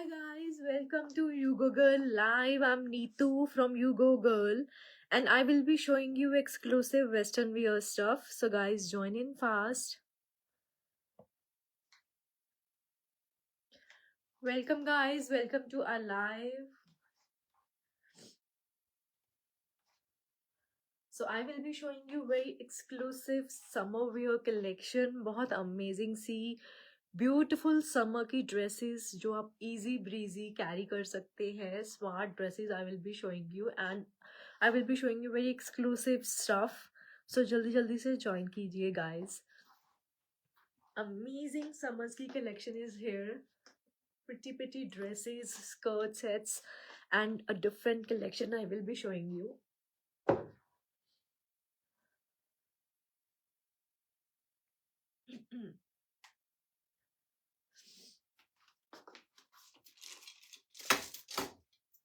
Hi guys, welcome to Yugo Girl Live. I'm Neetu from Yugo Girl and I will be showing you exclusive western wear stuff. So guys, join in fast. Welcome guys, welcome to our live. So I will be showing you very exclusive summer wear collection. बहुत amazing सी beautiful summer की dresses जो आप easy breezy carry कर सकते हैं. Smart dresses I will be showing you and I will be showing you very exclusive stuff. So जल्दी जल्दी से ज्वाइन कीजिए गाइस. अमेजिंग समर्स की collection is here. pretty dresses, skirt sets and a different collection I will be showing you.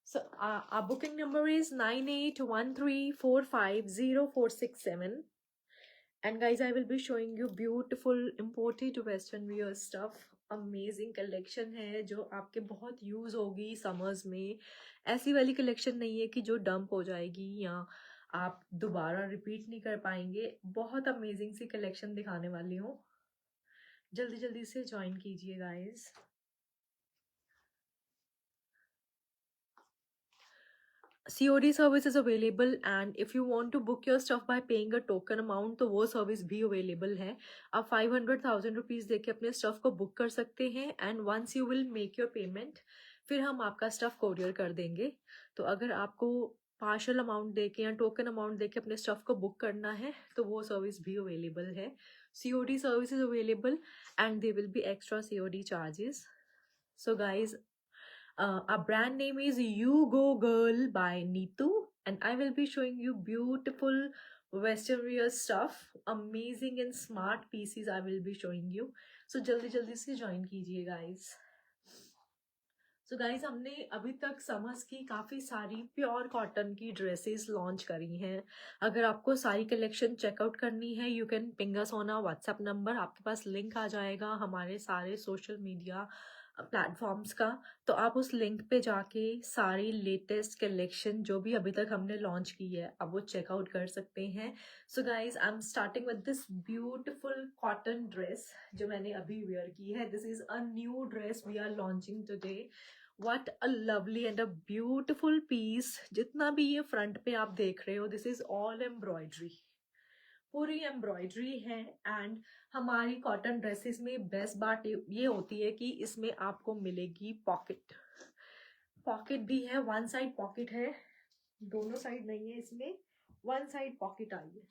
So our booking number is 9813450467. And guys, I will be showing you beautiful imported western wear stuff. Amazing collection है जो आपके बहुत use होगी summers में. ऐसी वाली collection नहीं है कि जो डंप हो जाएगी या आप दोबारा रिपीट नहीं कर पाएंगे. बहुत अमेजिंग सी कलेक्शन दिखाने वाली हूँ. जल्दी जल्दी से ज्वाइन कीजिए guys. COD service is available and if you want to book your stuff by paying a token amount तो वो सर्विस भी अवेलेबल है. आप 500,000 रुपीज़ देके अपने स्टफ को बुक कर सकते हैं and once you will make your payment फिर हम आपका स्टफ कोरियर कर देंगे. तो अगर आपको पार्शल अमाउंट देके या टोकन अमाउंट देके अपने स्टफ को बुक करना है तो वो सर्विस भी अवेलेबल है. COD service is available and they will be extra COD charges. So guys, our brand name is You Go Girl by Neetu and I will be showing you beautiful western wear stuff. Amazing and smart pieces I will be showing you. So जल्दी जल्दी से join कीजिए guys. So guys, हमने अभी तक summers की काफ़ी सारी प्योर कॉटन की ड्रेसेस लॉन्च करी हैं. अगर आपको सारी कलेक्शन चेकआउट करनी है you can ping us on our WhatsApp number. आपके पास लिंक आ जाएगा हमारे सारे सोशल मीडिया प्लेटफॉर्म्स का. तो आप उस लिंक पे जाके सारी लेटेस्ट कलेक्शन जो भी अभी तक हमने लॉन्च की है आप वो चेकआउट कर सकते हैं. So guys I am starting with this beautiful cotton dress जो मैंने अभी वेयर की है. This is a new dress we are launching today. What a lovely and a beautiful piece. जितना भी ये फ्रंट पे आप देख रहे हो दिस इज ऑल एम्ब्रॉयडरी. पूरी एम्ब्रॉयडरी है एंड हमारी कॉटन ड्रेसेस में बेस्ट बात ये होती है कि इसमें आपको मिलेगी पॉकेट. पॉकेट भी है. वन साइड पॉकेट है, दोनों साइड नहीं है. इसमें वन साइड पॉकेट आई है.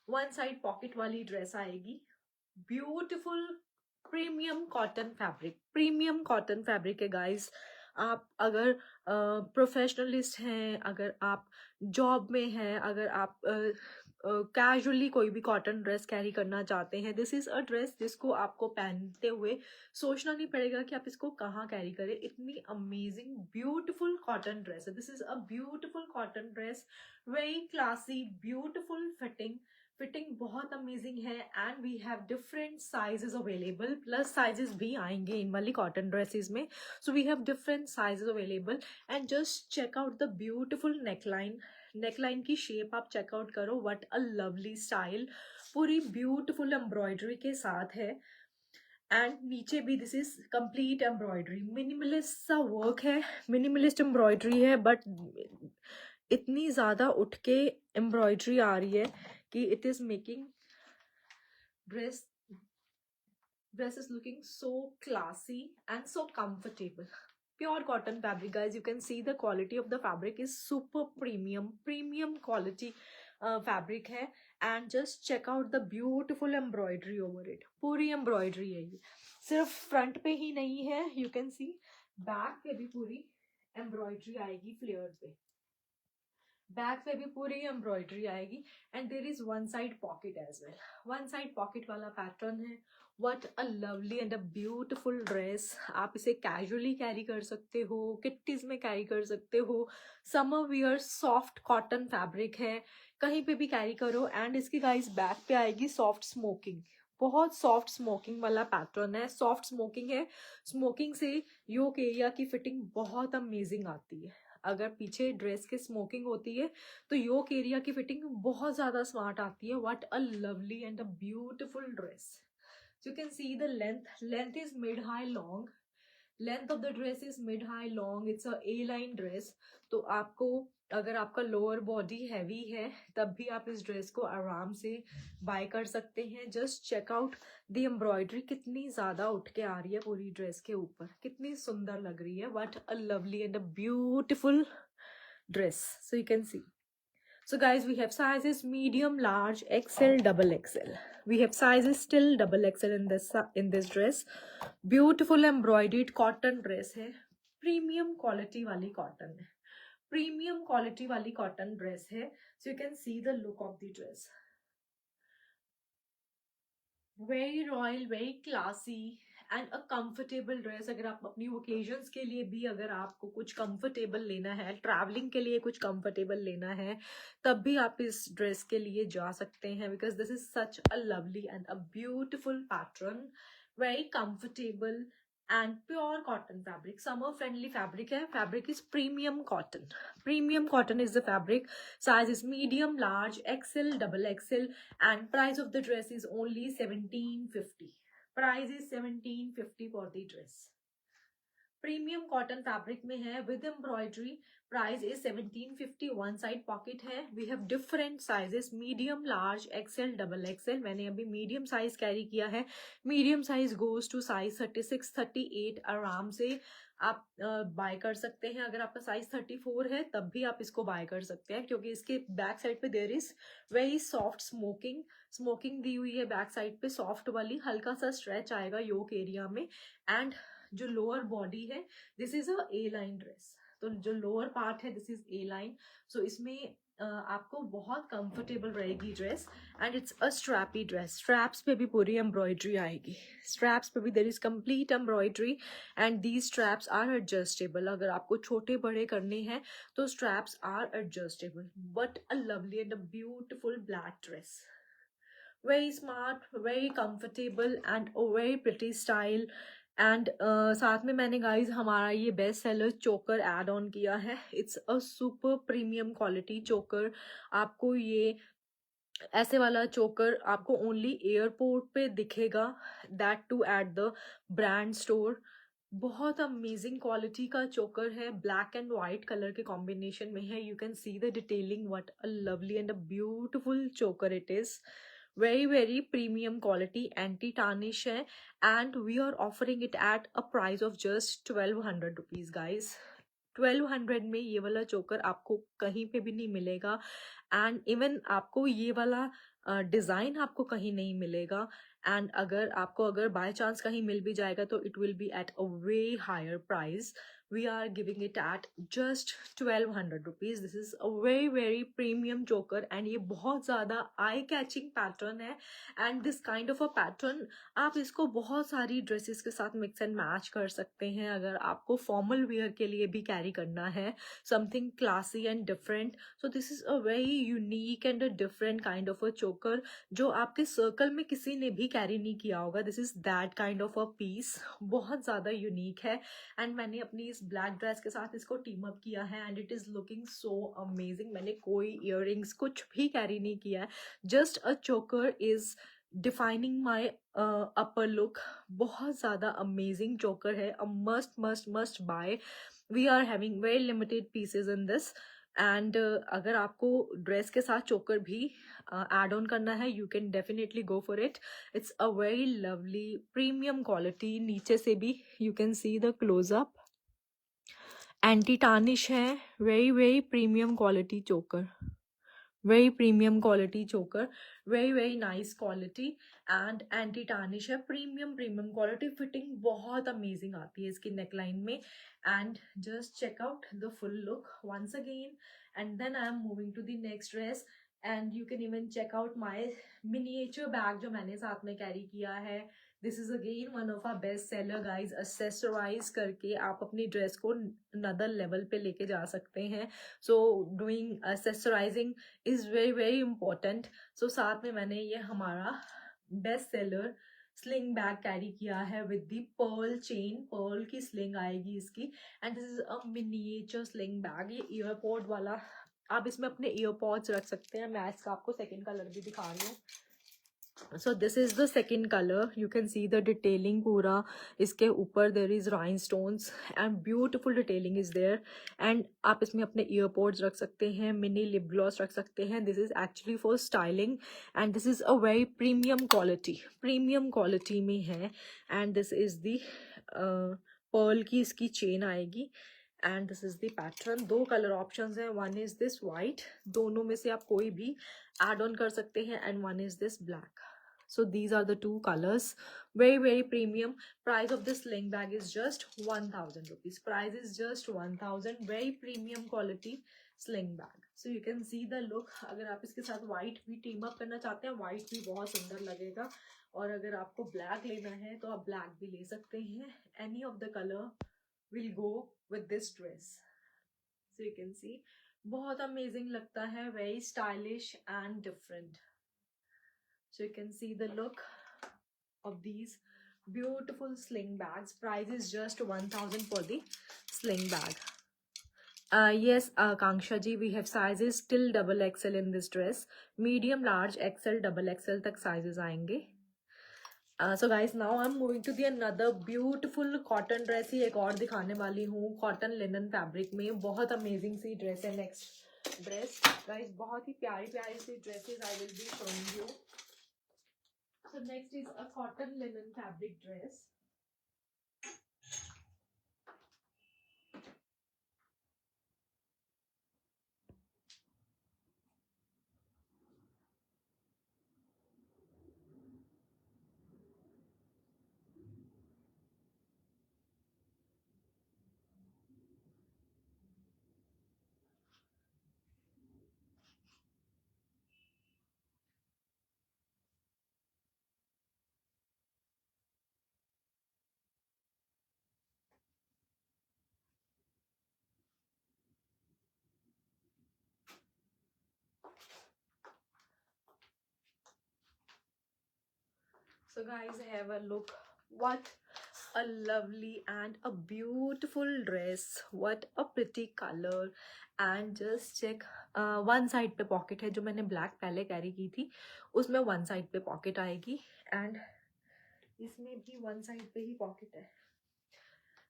वन साइड पॉकेट वाली ड्रेस आएगी. Beautiful premium cotton fabric. Premium cotton fabric है गाइस. आप अगर प्रोफेशनलिस्ट हैं, अगर आप जॉब में हैं, अगर आप कैजुअली कोई भी कॉटन ड्रेस कैरी करना चाहते हैं दिस इज अ ड्रेस जिसको आपको पहनते हुए सोचना नहीं पड़ेगा कि आप इसको कहाँ कैरी करें. इतनी अमेजिंग ब्यूटिफुल कॉटन ड्रेस है. This is a beautiful cotton dress. Very classy, beautiful fitting बहुत अमेजिंग है and we have different sizes available. Plus sizes भी आएंगे इन वाली कॉटन ड्रेसेस में. So we have different sizes available and just check out the beautiful neckline. Neckline की shape आप check out करो. What a lovely style. पूरी ब्यूटिफुल एम्ब्रॉयडरी के साथ है एंड नीचे भी this is complete embroidery. Minimalist सा वर्क है, मिनिमलिस्ट एम्ब्रॉयडरी है बट इतनी ज्यादा उठ के एम्ब्रॉयडरी आ रही है कि it is making dress is looking so classy and so comfortable. Pure cotton fabric guys. You can see the quality of the fabric is super premium quality fabric है. and just check out the beautiful embroidery over it. पूरी embroidery है ये. सिर्फ front पे ही नहीं है, you can see back पे भी पूरी embroidery आएगी फ्लेयर पे. बैक पे भी पूरी एम्ब्रॉयडरी आएगी and there is one side pocket as well. One side pocket वाला पैटर्न है. What a lovely and a beautiful dress. आप इसे कैजुअली कैरी कर सकते हो, किट्टीज में कैरी कर सकते हो. Summer wear soft cotton fabric है, कहीं पे भी कैरी करो. एंड इसकी गाइस बैक पे आएगी सॉफ्ट स्मोकिंग. बहुत सॉफ्ट स्मोकिंग वाला पैटर्न है, सॉफ्ट स्मोकिंग है। स्मोकिंग से योक एरिया की फिटिंग बहुत अमेजिंग आती है। अगर पीछे ड्रेस के स्मोकिंग होती है तो योक एरिया की फिटिंग बहुत ज्यादा स्मार्ट आती है। What a lovely and a beautiful dress. You can see the length is mid high long. Length of the dress is mid high long, it's a A line dress. तो आपको अगर आपका lower body heavy है तब भी आप इस dress को आराम से बाय कर सकते हैं। Just check out the embroidery, कितनी ज्यादा उठ के आ रही है पूरी ड्रेस के ऊपर, कितनी सुंदर लग रही है। What a lovely and a beautiful dress. So you can C. So guys, we have sizes medium, large, XL, double XL. We have sizes still double XL in this dress. Beautiful embroidered cotton dress है, premium quality वाली cotton है, premium quality वाली cotton dress है. So you can see the look of the dress. Very royal, very classy and a comfortable dress. अगर आप अपनी occasions के लिए भी अगर आपको कुछ कंफर्टेबल लेना है, ट्रैवलिंग के लिए कुछ कंफर्टेबल लेना है, तब भी आप इस ड्रेस के लिए जा सकते हैं। Because this is such a lovely and a beautiful pattern, very comfortable and pure cotton fabric, summer friendly fabric है। Fabric is premium cotton, premium cotton is the fabric. Size is medium, large, XL, double XL, and price of the dress is only 1750. Price is 1750 for the dress. Premium cotton fabric में है with embroidery. Price is 1750. One side pocket है. We have different sizes, medium, large, XL, double XL. मैंने अभी medium size carry किया है. Medium size goes to size 36, 38 आराम से आप बाय कर सकते हैं. अगर आपका साइज 34 है तब भी आप इसको बाय कर सकते हैं, क्योंकि इसके बैक साइड पे there is very soft smocking दी हुई है बैक साइड पे, सॉफ्ट वाली. हल्का सा स्ट्रेच आएगा योक एरिया में. एंड जो लोअर बॉडी है, this is a A line dress. तो जो लोअर पार्ट है this is A line. So इसमें आपको बहुत कंफर्टेबल रहेगी dress. And it's a strappy dress. Straps पे भी पूरी एम्ब्रॉयडरी आएगी. स्ट्रैप्स पे भी there is complete embroidery and these straps are adjustable. अगर आपको छोटे बड़े करने हैं तो straps are adjustable. But a lovely and a beautiful black dress, very smart, very comfortable and a very pretty style. And साथ में मैंने गाइज हमारा ये बेस्ट सेलर चोकर ऐड ऑन किया है. It's a super premium quality चोकर. आपको ये ऐसे वाला चोकर आपको ओनली एयरपोर्ट पे दिखेगा, that too at the brand store. बहुत अमेजिंग क्वालिटी का चोकर है, ब्लैक एंड वाइट कलर के कॉम्बिनेशन में है. You can see the detailing. What a lovely and a beautiful choker it is. Very very premium quality, anti tarnish है. And we are offering it at a price of just 1200 rupees guys. 1200 में ये वाला चोकर आपको कहीं पे भी नहीं मिलेगा. एंड इवन आपको ये वाला डिजाइन आपको कहीं नहीं मिलेगा. एंड अगर बाय चांस कहीं मिल भी जाएगा तो it will be at a way higher price. We are giving it at just 1200 rupees. This is a very very premium choker and ये बहुत ज्यादा आई कैचिंग पैटर्न है. And this kind of a pattern आप इसको बहुत सारी dresses के साथ मिक्स एंड मैच कर सकते हैं. अगर आपको फॉर्मल वेयर के लिए भी कैरी करना है, something classy and different. So this is a very unique and a different kind of अ चोकर जो आपके सर्कल में किसी ने भी कैरी नहीं किया होगा. This is that kind of a piece. बहुत ज्यादा यूनिक है. एंड मैंने अपनी इस ब्लैक ड्रेस के साथ इसको टीम अप किया है and it is looking so amazing. मैंने कोई इयररिंग्स कुछ भी कैरी नहीं किया है. Just a choker is defining my upper look. बहुत ज्यादा अमेजिंग चोकर है. A must must must buy. We are having very limited pieces in this. And अगर आपको ड्रेस के साथ चोकर भी एड ऑन करना है, you can definitely go for it. It's a very lovely premium quality. नीचे से भी you can see the closeup. Anti tarnish है. Very very premium quality choker. Very premium quality choker. Very very nice quality and anti tarnish है. Premium quality. Fitting बहुत amazing आती है इसकी neckline में. And just check out the full look once again. And then I am moving to the next dress. And you can even check out my miniature bag जो मैंने साथ में carry किया है. This is again one of our best seller guys. Accessorize करके आप अपनी dress को अनदर लेवल पे लेके जा सकते हैं. So doing accessorising is very very important. So साथ में मैंने ये हमारा best seller sling bag carry किया है with the pearl chain, pearl की स्लिंग आएगी इसकी। And this is a miniature sling bag. ये ईयरपॉड वाला, आप इसमें अपने ईयरपॉड्स रख सकते हैं। मैं इसका आपको सेकंड कलर भी दिखा रही हूँ। So this is the second colour, you can see the detailing पूरा इसके ऊपर, there is rhinestones and beautiful detailing is there. एंड आप इसमें अपने ईयरपोड्स रख सकते हैं, मिनी लिप ग्लॉस रख सकते हैं। This is actually for styling and this is a very premium quality में है। And this is the pearl की इसकी चेन आएगी। And this is the pattern. दो कलर ऑप्शंस हैं, वन इज दिस वाइट, दोनों में से आप कोई भी एड ऑन कर सकते हैं, and one is this black. So these are the two colors. Very premium. Price of this sling bag is just 1000 rupees. Price is just 1000. Very premium quality sling bag. So you can see the look. अगर आप इसके साथ white भी team up करना चाहते हैं, white भी बहुत सुंदर लगेगा। और अगर आपको black लेना है तो आप black भी ले सकते हैं। Any of the color will go with this dress. So you can see बहुत amazing लगता है, very stylish and different. So you can see the look of these beautiful sling bags. Price is just 1000 for the sling bag. Yes, Kanksha ji, we have sizes till double XL in this dress. Medium, large, XL, double XL तक sizes आएंगे. So guys, now I'm moving to the another beautiful cotton dress. ही एक और दिखाने वाली हूँ cotton linen fabric में. बहुत amazing सी dress है. Next dress, guys, बहुत ही प्यारी प्यारी सी dresses I will be showing you. So next is a cotton linen fabric dress. So guys, have a look. What a lovely and a beautiful dress. What a pretty color. And just check, one side पे pocket है, जो मैंने black पहले carry की थी उसमें one side पे pocket आएगी, एंड इसमें भी वन साइड पे ही पॉकेट है.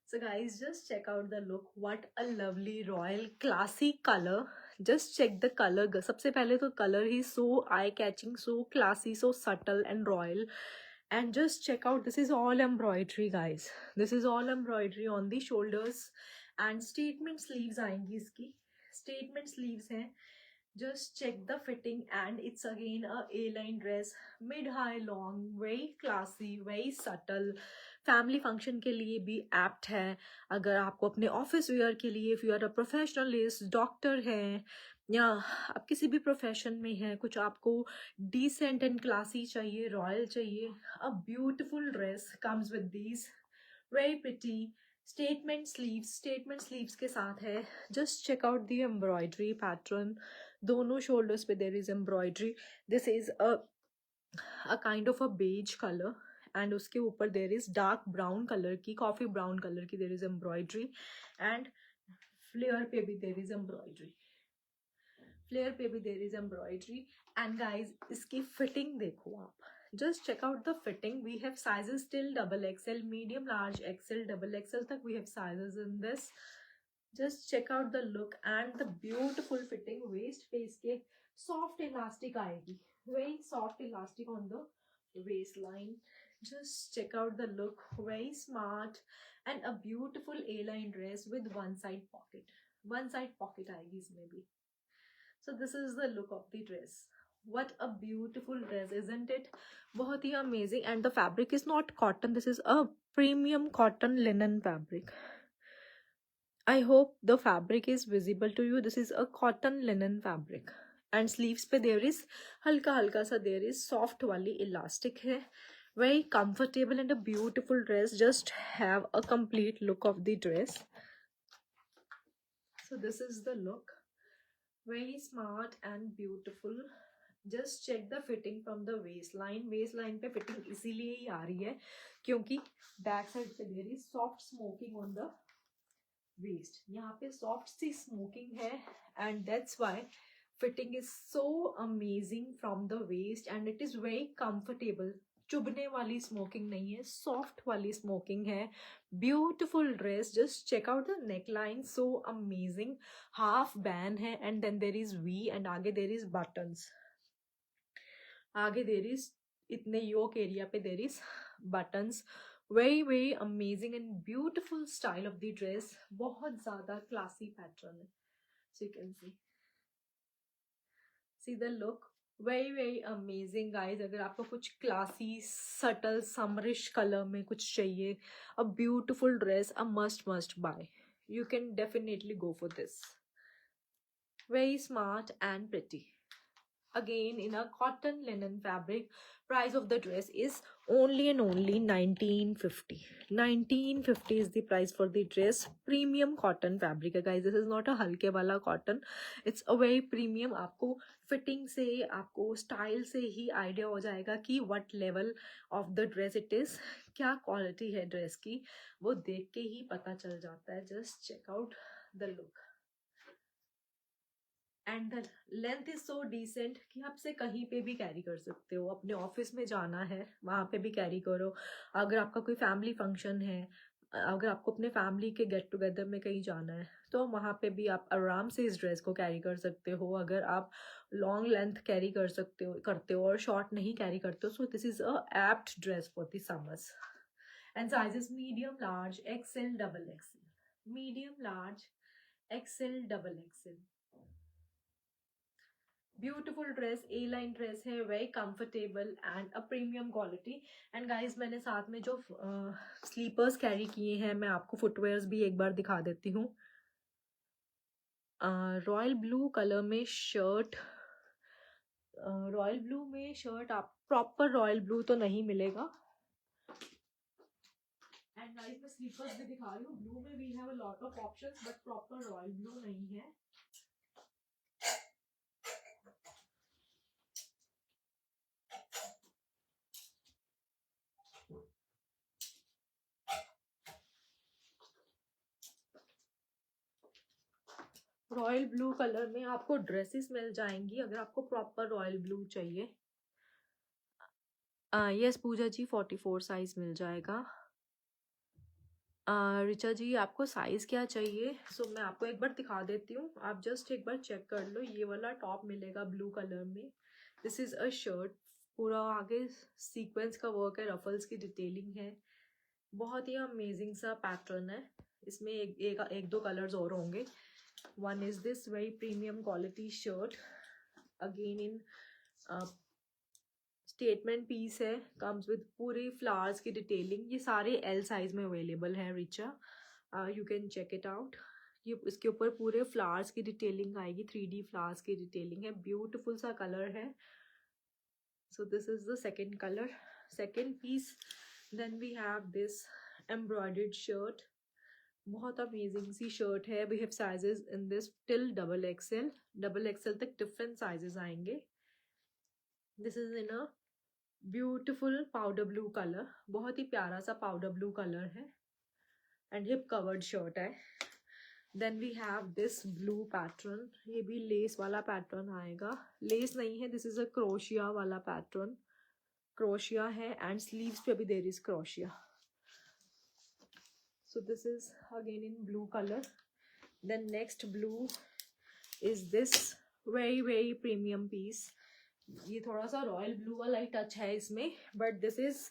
So guys, just check out the look. What a lovely royal classy color. Just check the color. सबसे पहले तो color he so eye catching, so classy, so subtle and royal. And just check out, this is all embroidery guys. This is all embroidery on the shoulders. And statement sleeves आएंगी इसकी. Statement sleeves हैं. Just check the fitting, and it's again a A-line dress, mid-high long, very classy, very subtle. Family function के लिए भी apt है. अगर आपको अपने ऑफिस वेयर के लिए, if you are a professionalist, doctor हैं या आप किसी भी प्रोफेशन में हैं, कुछ आपको डिसेंट एंड क्लासी चाहिए, रॉयल चाहिए, a beautiful dress comes with these very pretty statement sleeves के साथ है. Just check out the embroidery pattern. दोनों शोल्डर्स पे there is embroidery. This is a kind of a beige colour, and उसके ऊपर there is dark brown colour की, coffee brown colour की there is embroidery. And flare पे भी there is embroidery. Flare पे भी there is embroidery. And guys, इसकी fitting देखो आप. Just check out the fitting. We have sizes till double XL, medium, large, XL, double XL tak we have sizes in this. Just check out the look and the beautiful fitting. Waist पे इसके soft elastic आएगी. Very soft elastic on the waistline. Just check out the look. Very smart and a beautiful A-line dress with one side pocket. One side pocket आएगी इसमें भी. So this is the look of the dress. What a beautiful dress, isn't it? बहुत ही amazing. And the fabric is not cotton. This is a premium cotton linen fabric. I hope the fabric is visible to you. This is a cotton linen fabric. And sleeves पे there is हल्का हल्का सा there is soft वाली elastic है. Very comfortable and a beautiful dress. Just have a complete look of the dress. So this is the look. Very smart and beautiful. Just check the fitting from the waste line पे fitting इसीलिए ही आ रही है क्योंकि back side पे there is soft smocking on the waist, यहाँ पे सॉफ्ट सी स्मोकिंग है and that's why fitting is so amazing from the waist and it is very comfortable. चुभने वाली स्मोकिंग नहीं है, सॉफ्ट वाली स्मोकिंग है। Beautiful dress, just check out the neck line, so amazing. Half ban है and then there is V and आगे there is buttons, आगे there is इतने योक एरिया पे there is buttons. Very amazing and beautiful style of the dress, बहुत ज्यादा classy pattern है। So you can see the look, very amazing guys. अगर आपको कुछ क्लासी सटल समरिश कलर में कुछ चाहिए, a beautiful dress, a must buy, you can definitely go for this. Very smart and pretty. Again in a cotton linen fabric. Price of the dress is only and only 1950. 1950 is the price for the dress. Premium cotton fabric guys, this is not a halke wala cotton, it's a very premium. आपको fitting से, आपको style से ही idea हो जाएगा कि what level of the dress it is, क्या quality है ड्रेस की, वो देख के ही पता चल जाता है। Just check out the look and the length is so decent कि आप से कहीं पे भी कैरी कर सकते हो। अपने ऑफिस में जाना है वहाँ पे भी कैरी करो, अगर आपका कोई फैमिली फंक्शन है, अगर आपको अपने फैमिली के गेट टुगेदर में कहीं जाना है तो वहाँ पे भी आप आराम से इस ड्रेस को कैरी कर सकते हो। अगर आप लॉन्ग लेंथ कैरी कर सकते हो करते हो और शॉर्ट नहीं कैरी करते हो, so this is a apt dress for the summers. And sizes medium large XL double XL, medium large XL double XL. Beautiful dress, A line dress है, very comfortable and a premium quality. And guys मैंने साथ में जो slippers carry किए हैं, मैं आपको footwears भी एक बार दिखा देती हूँ। रॉयल ब्लू कलर में शर्ट, रॉयल ब्लू में शर्ट आप प्रॉपर रॉयल ब्लू तो नहीं मिलेगा। एंड गाइज मैं स्लीपर्स भी दिखा रही हूँ, ब्लू में we have a lot of options but proper royal blue नहीं है। रॉयल ब्लू कलर में आपको ड्रेसेस मिल जाएंगी अगर आपको प्रॉपर रॉयल ब्लू चाहिए। यस पूजा जी 44 साइज मिल जाएगा। रिचा जी आपको साइज क्या चाहिए? सो मैं आपको एक बार दिखा देती हूँ, आप जस्ट एक बार चेक कर लो। ये वाला टॉप मिलेगा ब्लू कलर में, दिस इज अ शर्ट, पूरा आगे सीक्वेंस का वर्क है, रफल्स की डिटेलिंग है, बहुत ही अमेजिंग सा पैटर्न है। इसमें एक दो कलर्स और होंगे। One is this very premium quality shirt, again in statement piece है, कम्स विद पूरी फ्लावर्स की डिटेलिंग। ये सारे एल साइज में अवेलेबल है Richa, you can check it out. ये इसके ऊपर पूरे फ्लावर्स की डिटेलिंग आएगी, 3D फ्लावर्स की डिटेलिंग है, ब्यूटीफुल सा कलर है। So this is the second colour, second piece. Then we have this embroidered shirt, बहुत अमेजिंग सी शर्ट है। We have sizes in this till double XL, double XL तक different sizes आएंगे। This is in a beautiful powder blue colour, बहुत ही प्यारा सा powder blue colour है एंड हिप कवर्ड शर्ट है। Then we have this blue pattern, ये भी लेस वाला पैटर्न आएगा, लेस नहीं है, दिस इज अ क्रोशिया वाला पैटर्न, क्रोशिया है एंड स्लीव्स पे भी देयर इज क्रोशिया। So this is again in blue colour. Then next blue is this very premium piece, ये थोड़ा सा रॉयल ब्लू वाला ही टच है इसमें, बट दिस इज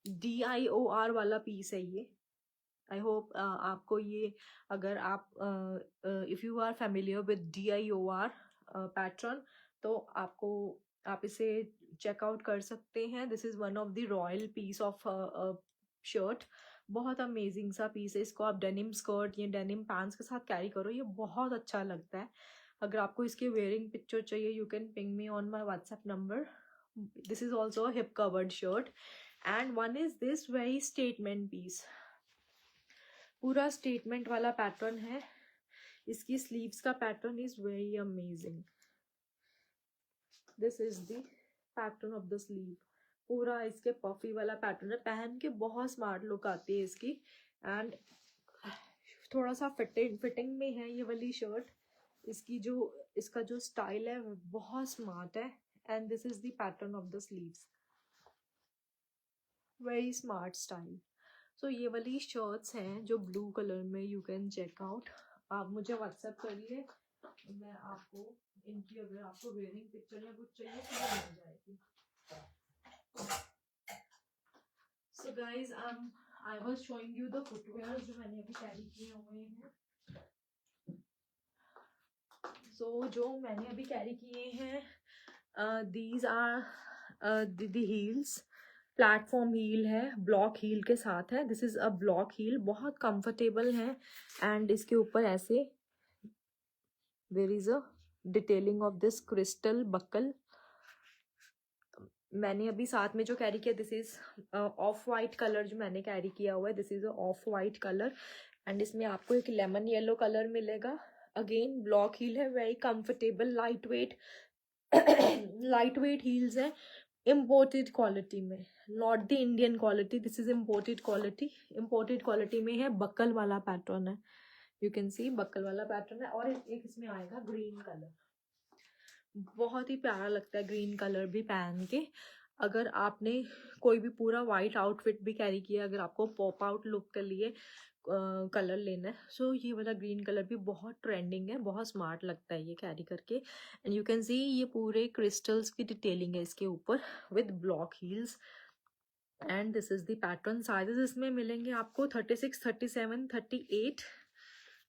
DIOR वाला पीस है ये। आई होप आपको ये, अगर आप if you are familiar with DIOR pattern तो आपको, आप इसे चेकआउट कर सकते हैं। This is one of the royal piece of shirt, बहुत अमेजिंग सा पीस है। इसको आप डेनिम स्कर्ट या डेनिम पैंट्स के साथ कैरी करो, ये बहुत अच्छा लगता है। अगर आपको इसकी वेयरिंग पिक्चर चाहिए, you can ping me on my WhatsApp number. This is also a hip covered shirt and one is this very statement piece, पूरा स्टेटमेंट वाला पैटर्न है। इसकी स्लीव्स का pattern is very amazing, this is the pattern of the sleeve, पूरा इसके puffy वाला pattern है, पहन के बहुत स्मार्ट लुक आती है इसकी। एंड थोड़ा सा फिटिंग में है ये वाली शर्ट, इसकी जो इसका जो स्टाइल है वो बहुत स्मार्ट है। And this is the pattern of the sleeves, very smart style. So ये वाली शर्ट्स हैं जो ब्लू कलर में, यू कैन चेक आउट। आप मुझे व्हाट्सएप करिए, मैं आपको इनकी अगर आपको वेयरिंग पिक्चर या कुछ चाहिए तो वो मिल जाएगी। सो guys I was showing you the footwear जो मैंने अभी कैरी किए हुए हैं। सो जो मैंने अभी कैरी किए हैं, these are the heels, platform heel है, ब्लॉक हील के साथ है। This is a block heel, बहुत कंफर्टेबल है। एंड इसके ऊपर ऐसे there is a detailing of this crystal buckle. मैंने अभी साथ में जो कैरी किया, this is off white colour जो मैंने कैरी किया हुआ है, this is off white colour. And इसमें आपको एक लेमन येलो कलर मिलेगा। अगेन ब्लॉक हील है, very comfortable, light wait light weight heels है, इम्पोर्टेड क्वालिटी में, not the Indian quality, this is imported quality. Imported quality में है, buckle वाला पैटर्न है, यू कैन सी बक्कल वाला pattern है। और एक इसमें आएगा ग्रीन कलर, बहुत ही प्यारा लगता है ग्रीन कलर भी पहन के। अगर आपने कोई भी पूरा वाइट आउटफिट भी कैरी किया, अगर आपको पॉप आउट लुक के लिए कलर लेना है, सो ये वाला ग्रीन कलर भी बहुत ट्रेंडिंग है, बहुत स्मार्ट लगता है ये कैरी करके। एंड यू कैन सी ये पूरे क्रिस्टल्स की डिटेलिंग है इसके ऊपर with block heels. And this is the pattern. Sizes इसमें मिलेंगे आपको 36, 37, 38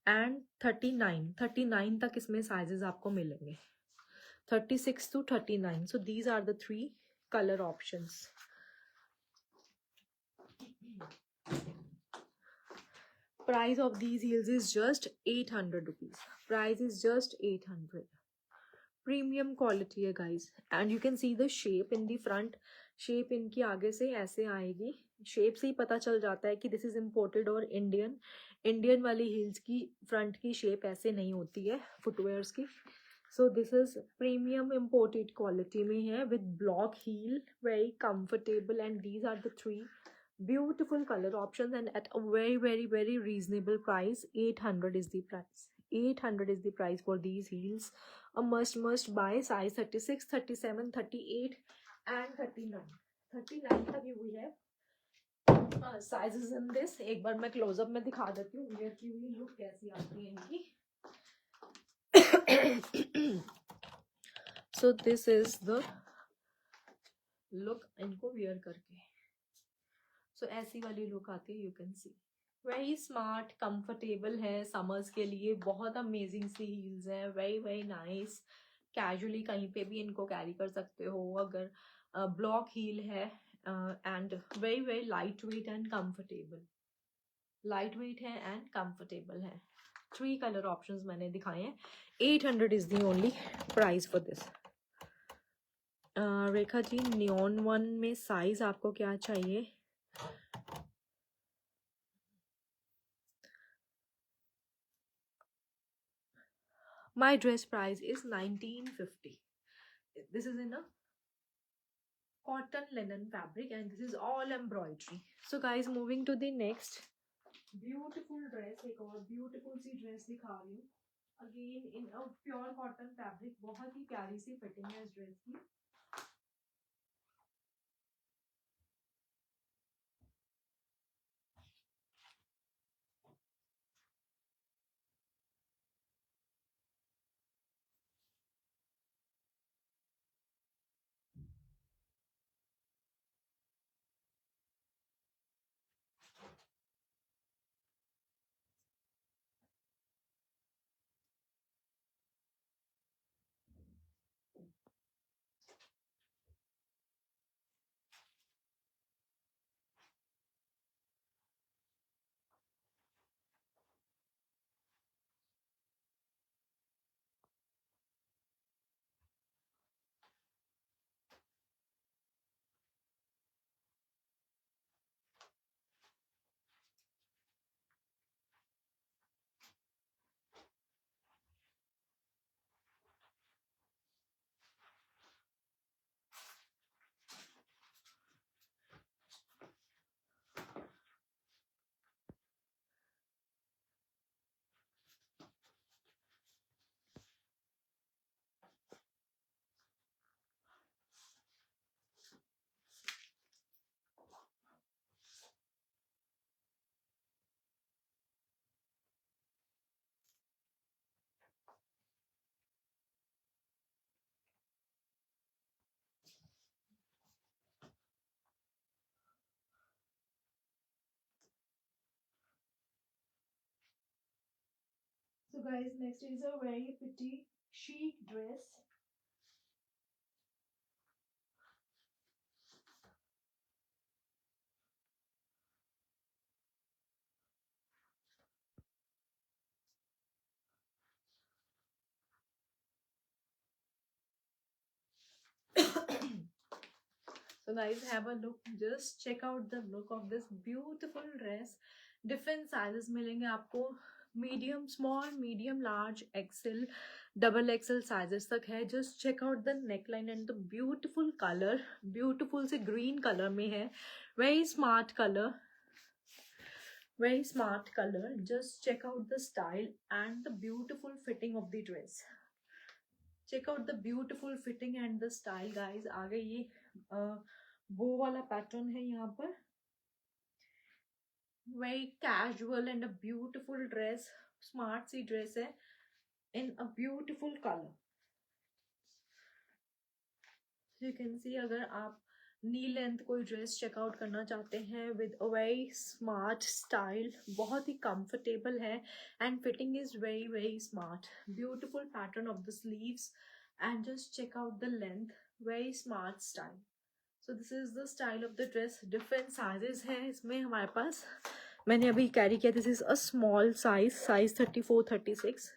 एंड 39। 39 तक इसमें साइजेस आपको मिलेंगे, 36 to 39. So these are the 3 color options. Price of these heels is just 800 rupees. Price is just 800. Premium quality है guys. And you can see the shape in the front. Shape इनकी आगे से ऐसे आएगी, shape से ही पता चल जाता है कि दिस इज इम्पोर्टेड और इंडियन। इंडियन वाली हील्स की फ्रंट की शेप ऐसे नहीं होती है फुटवेयर्स की। So this is premium imported quality में है with block heel, very comfortable. And these are the 3 beautiful color options and at a very reasonable price. 800 is the price. 800 is the price for these heels. A must buy. Size 36, 37, 38 and 39. 39 तक we have sizes in this. एक बार मैं close up में दिखा देती हूँ where की हुई look कैसी आती है इनकी। So this is the look इनको वेयर करके। सो ऐसी वाली लुक आती है, you can see very smart, comfortable है समर्स के लिए, बहुत अमेजिंग सी हील्स हैं, वेरी नाइस। कैजुअली कहीं पे भी इनको कैरी कर सकते हो अगर ब्लॉक हील है। And very light weight and comfortable, light weight है एंड कंफर्टेबल है। 3 कलर ऑप्शंस मैंने दिखाए हैं। 800 is the only price for this. Rekha ji, neon one में साइज आपको क्या चाहिए? My dress price is 1950. This is in a cotton linen fabric and this is all embroidery. So guys, moving to the next beautiful dress, एक और beautiful सी dress दिखा रही हूँ। Again in a pure cotton fabric, बहुत ही प्यारी सी fitting है इस dress की। guys, next is a very pretty chic dress. So guys, have a look. Just check out the look of this beautiful dress. Different sizes मिलेंगे आपको. Medium, small, medium, large, XL, double XL sizes तक है. Just check out the neckline and the beautiful color. Beautiful से green color में है. Very smart color. Very smart color. Just check out the style and the beautiful fitting of the dress. Check out the beautiful fitting and the style guys. आगे ये बो वाला pattern है यहाँ पर. Very casual and a beautiful dress. Smart C dress है in a beautiful color. You can see अगर आप नी लेंथ कोई ड्रेस चेकआउट करना चाहते हैं with a very smart style, बहुत ही कंफर्टेबल है and fitting is very very smart. Beautiful pattern of the sleeves and just check out the length. Very smart style. So this is the style of the dress. Different sizes हैं इसमें हमारे पास. मैंने अभी carry किया. This is a small size 34-36,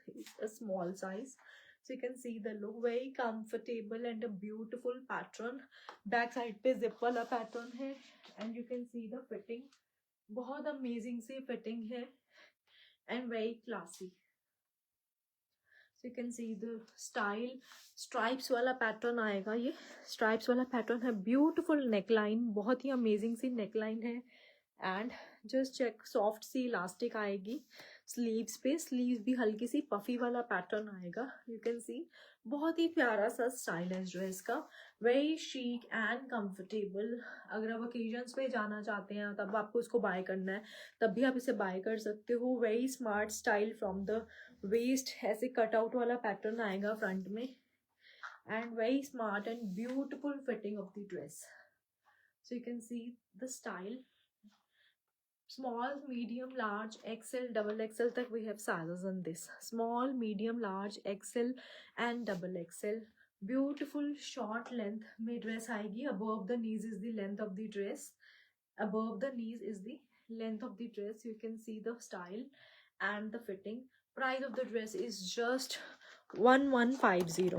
a small size. So you can see the look, very comfortable and a beautiful pattern. Back side पे zip वाला pattern है and you can see the fitting. बहुत amazing सी fitting है and very classy. So you can see the style. Stripes वाला pattern आएगा ये. Stripes वाला pattern है. Beautiful neckline, बहुत ही amazing सी neckline है and just check soft सी elastic आएगी. स्लीव्स पे, स्लीव्स भी हल्की सी पफी वाला पैटर्न आएगा. यू कैन सी बहुत ही प्यारा सा स्टाइल है इस ड्रेस का. Very chic and comfortable. अगर आप ओकेजन्स पे जाना चाहते हैं तब आपको इसको बाय करना है तब भी आप इसे बाय कर सकते हो. Very smart style from the waist. ऐसे कटआउट वाला पैटर्न आएगा फ्रंट में and very smart and beautiful fitting of the dress. So you can see the style. Small, medium, large, XL, double XL तक we have sizes in this. Small, medium, large, XL and double XL. Beautiful short length में dress आएगी. Above the knees is the length of the dress. Above the knees is the length of the dress. You can see the style and the fitting. Price of the dress is just 1150.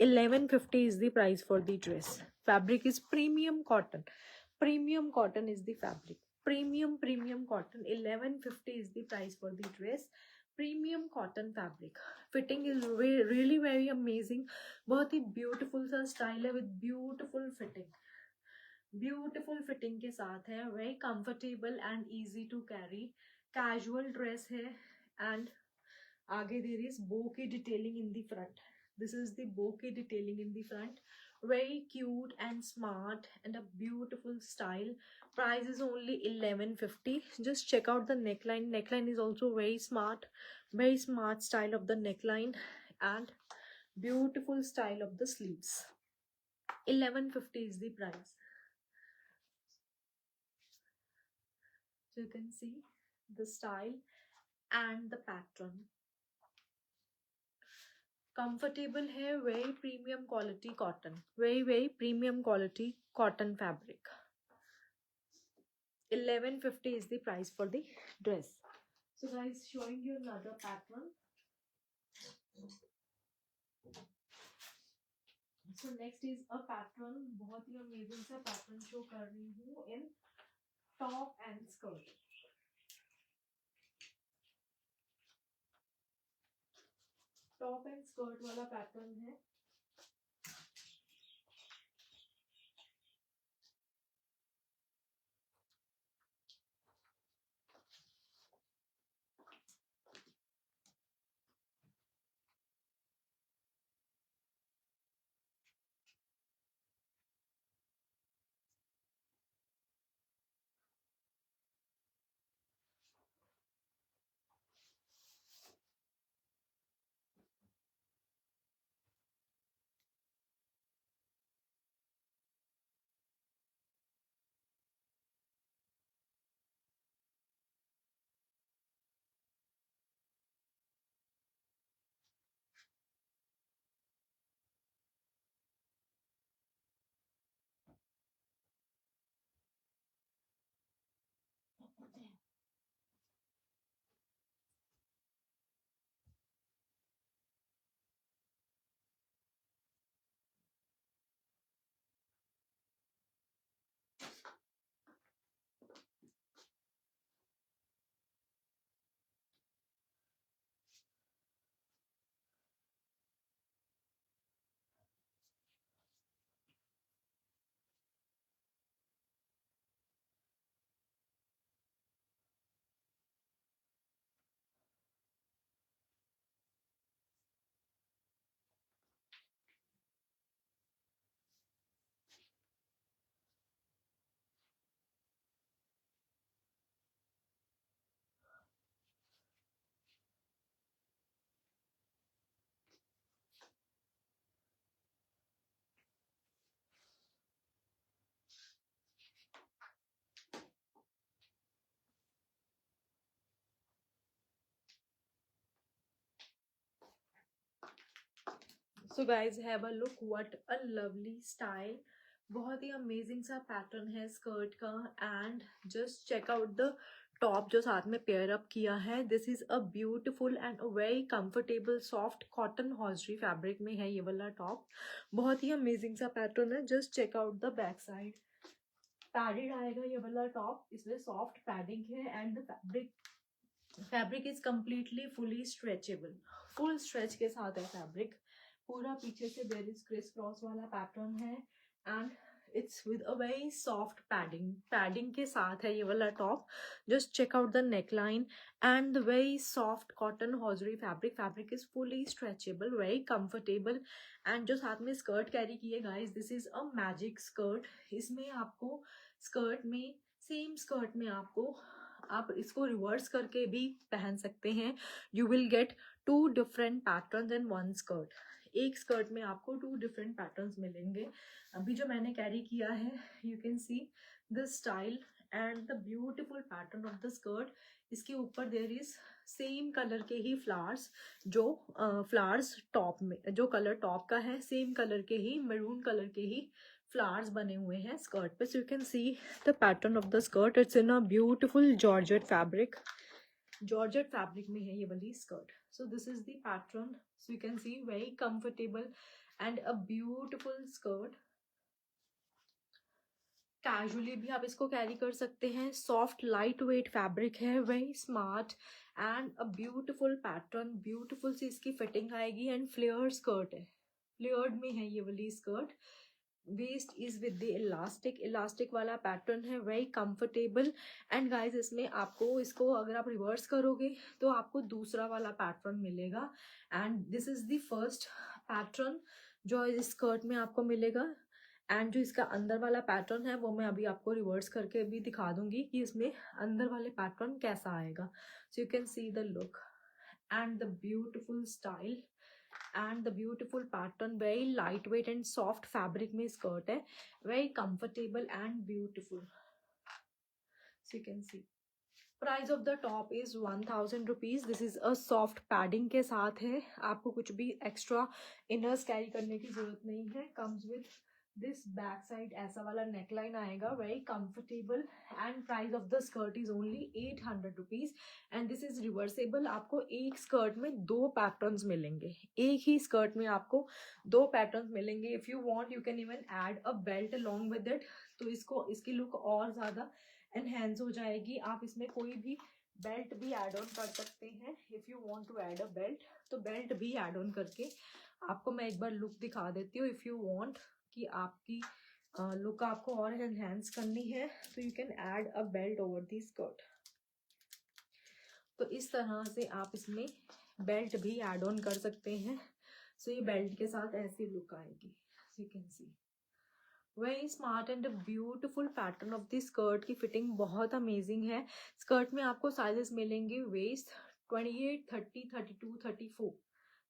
1150 is the price for the dress. Fabric is premium cotton. Premium cotton is the fabric. Premium cotton. 1150 is the price for the dress. Premium cotton fabric. Fitting is really very amazing. बहुत ही beautiful सा style है with beautiful fitting. Beautiful fitting के साथ है. Very comfortable and easy to carry. Casual dress है and आगे there is bow की detailing in the front. This is the bow की detailing in the front. Very cute and smart and a beautiful style. Price is only 1150. Just check out the neckline. Neckline is also very smart. Very smart style of the neckline and beautiful style of the sleeves. 1150 is the price. So you can see the style and the pattern. Comfortable hair, very premium quality cotton. Very premium quality cotton fabric. 1150 is the price for the dress. So guys, showing you another pattern. So next is a pattern. बहुत ही amazing सा pattern show कर रही हूँ in top and skirt. Top and skirt वाला pattern है. So guys have a look, what a lovely style. बहुत ही अमेजिंग सा पैटर्न है स्कर्ट का। And just check out the top जो साथ में पेयर अप किया है। This is a beautiful and a very comfortable soft cotton hosiery fabric में है ये वाला टॉप। बहुत ही अमेजिंग सा पैटर्न है। Just check out the back side. Padded आएगा ये वाला टॉप, इसमें सॉफ्ट पैडिंग है and the fabric is completely fully stretchable. Full stretch के साथ है फैब्रिक। पूरा पीछे से देयर इज क्रिस क्रॉस वाला पैटर्न है and it's with a very soft padding. Padding के साथ है ये वाला top. Just check out the neck line and the very soft cotton hosiery fabric. Fabric is fully stretchable, very comfortable. And जो साथ में स्कर्ट कैरी किए guys, this is a magic skirt. इसमें आपको स्कर्ट में, सेम स्कर्ट में आपको, आप इसको रिवर्स करके भी पहन सकते हैं। You will get two different pattern in one skirt. एक स्कर्ट में आपको टू डिफरेंट पैटर्न्स मिलेंगे। अभी जो मैंने कैरी किया है, you can see the style and the beautiful pattern of the skirt. इसके ऊपर देयर इज सेम कलर के ही फ्लावर्स, जो फ्लावर्स टॉप में, जो कलर टॉप का है सेम कलर के ही, मैरून कलर के ही फ्लावर्स बने हुए हैं स्कर्ट पे। So you can see the pattern of the skirt. It's in a beautiful georgette fabric. Georgette fabric में है ये वाली skirt. So this is the pattern. So you can see very comfortable and a beautiful skirt. Casually भी आप इसको carry कर सकते हैं। सॉफ्ट लाइट वेट फैब्रिक है, very smart and a beautiful pattern. Beautiful सी इसकी फिटिंग आएगी एंड फ्लेयर स्कर्ट है, फ्लेयर्ड में है ये वाली skirt. Waist is with the elastic, elastic वाला पैटर्न है, वेरी कंफर्टेबल। एंड गाइज इसमें आपको, इसको अगर आप रिवर्स करोगे तो आपको दूसरा वाला पैटर्न मिलेगा। And this is the first pattern जो इस स्कर्ट में आपको मिलेगा। एंड जो इसका अंदर वाला पैटर्न है वो मैं अभी आपको रिवर्स करके भी दिखा दूंगी कि इसमें अंदर वाले पैटर्न कैसा आएगा। सो you can see the look and the beautiful style and the beautiful pattern. Very light weight and soft fabric में स्कर्ट है, very comfortable and beautiful. So you can C price of the top is 1000 rupees. This is a soft padding के साथ है। आपको कुछ भी extra inners carry करने की जरूरत नहीं है। Comes with this back side, ऐसा वाला नेकलाइन आएगा, very comfortable. And price of the skirt is only 800 rupees and this is reversible. आपको एक स्कर्ट में दो पैटर्न्स मिलेंगे, एक ही स्कर्ट में आपको दो पैटर्न्स मिलेंगे। If you want you can even add a belt along with it, तो इसको, इसकी लुक और ज्यादा एनहेंस हो जाएगी। आप इसमें कोई भी बेल्ट भी ऐड ऑन कर सकते हैं। If you want to add a belt, तो बेल्ट भी ऐड ऑन करके आपको मैं एक बार लुक दिखा देती हूँ। इफ यू वांट कि आपकी लुक आपको और एनहेंस करनी है, तो you can add a belt over the skirt. तो इस तरह से आप इसमें बेल्ट भी ऐड ऑन कर सकते हैं। सो ये बेल्ट के साथ ऐसी लुक आएगी। You can see very smart and beautiful pattern of the skirt. की फिटिंग बहुत अमेजिंग है। स्कर्ट में आपको साइजेस मिलेंगे वेस्ट 28, 30, 32, 34,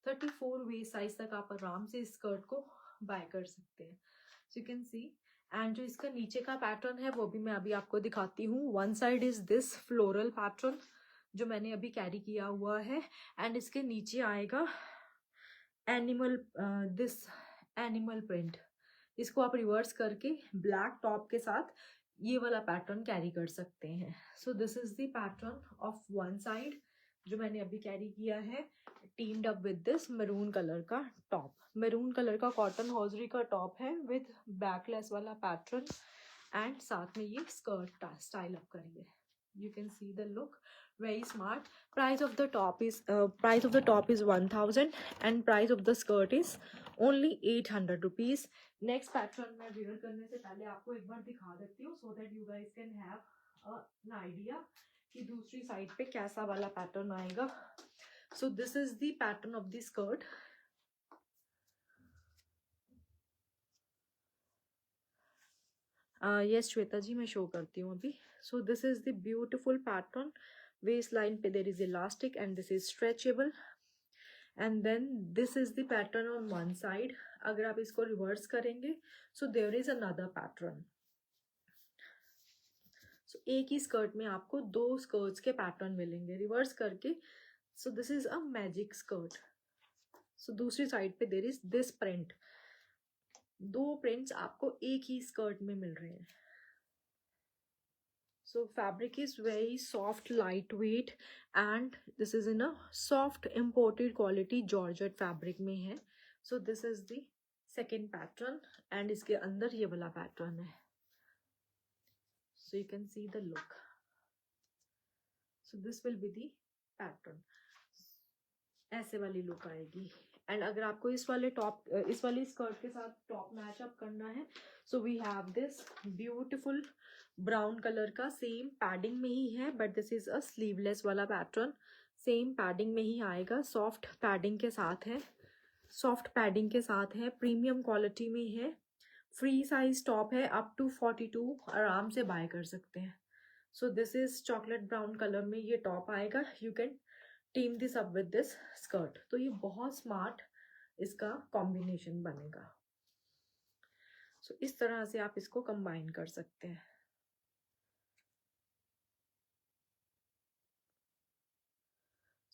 34 वेस्ट साइज तक आप आराम से इस स्कर्ट को बाय कर सकते हैं। सो यू कैन सी एंड जो इसका नीचे का पैटर्न है वो भी मैं अभी आपको दिखाती हूँ। One side is this floral pattern जो मैंने अभी कैरी किया हुआ है एंड इसके नीचे आएगा एनिमल, दिस एनिमल प्रिंट। इसको आप रिवर्स करके ब्लैक टॉप के साथ ये वाला पैटर्न कैरी कर सकते हैं। सो this is the pattern of one side जो मैंने अभी कैरी किया है, teemed up with this maroon colour का टॉप। मैरून कलर का कॉटन हॉजरी का टॉप है विद बैकलेस वाला पैटर्न एंड साथ में ये स्कर्ट स्टाइल अप करिए। You can see the look, very smart. Price of the top is 1000 and price of the skirt is only 800 rupees. Next pattern मैं wear करने से पहले आपको एक बार दिखा देती हूँ so that you guys can have an idea कि दूसरी साइड पे कैसा वाला पैटर्न आएगा। So this is the pattern of the skirt. Yes Shweta ji, मैं शो करती हूँ अभी। So this is the beautiful pattern. Waist line पे there is elastic and this is stretchable and then this is the pattern on one side. अगर आप इसको reverse करेंगे so there is another pattern. सो एक ही स्कर्ट में आपको दो स्कर्ट्स के पैटर्न मिलेंगे रिवर्स करके। So this is a magic skirt. So दूसरी साइड पे there is this print. 2 prints आपको एक ही स्कर्ट में मिल रहे हैं। So fabric is very soft, lightweight, and this is in a soft imported quality georgette fabric में है। So this is the second pattern and इसके अंदर ये वाला pattern है। So you can see the look. So this will be the pattern. ऐसे वाली look आएगी। एंड अगर आपको इस वाले टॉप, इस वाली स्कर्ट के साथ टॉप मैचअप करना है, so we have this beautiful brown colour का, सेम पैडिंग में ही है, but this is a sleeveless वाला पैटर्न। सेम पैडिंग में ही आएगा, सॉफ्ट पैडिंग के साथ है, सॉफ्ट पैडिंग के साथ है, प्रीमियम क्वालिटी में है, फ्री साइज टॉप है, अप टू 42 आराम से बाय कर सकते हैं। सो this is chocolate brown colour में ये टॉप आएगा। You can team this up with this skirt. तो ये बहुत स्मार्ट इसका कॉम्बिनेशन बनेगा। सो इस तरह से आप इसको कंबाइन कर सकते हैं।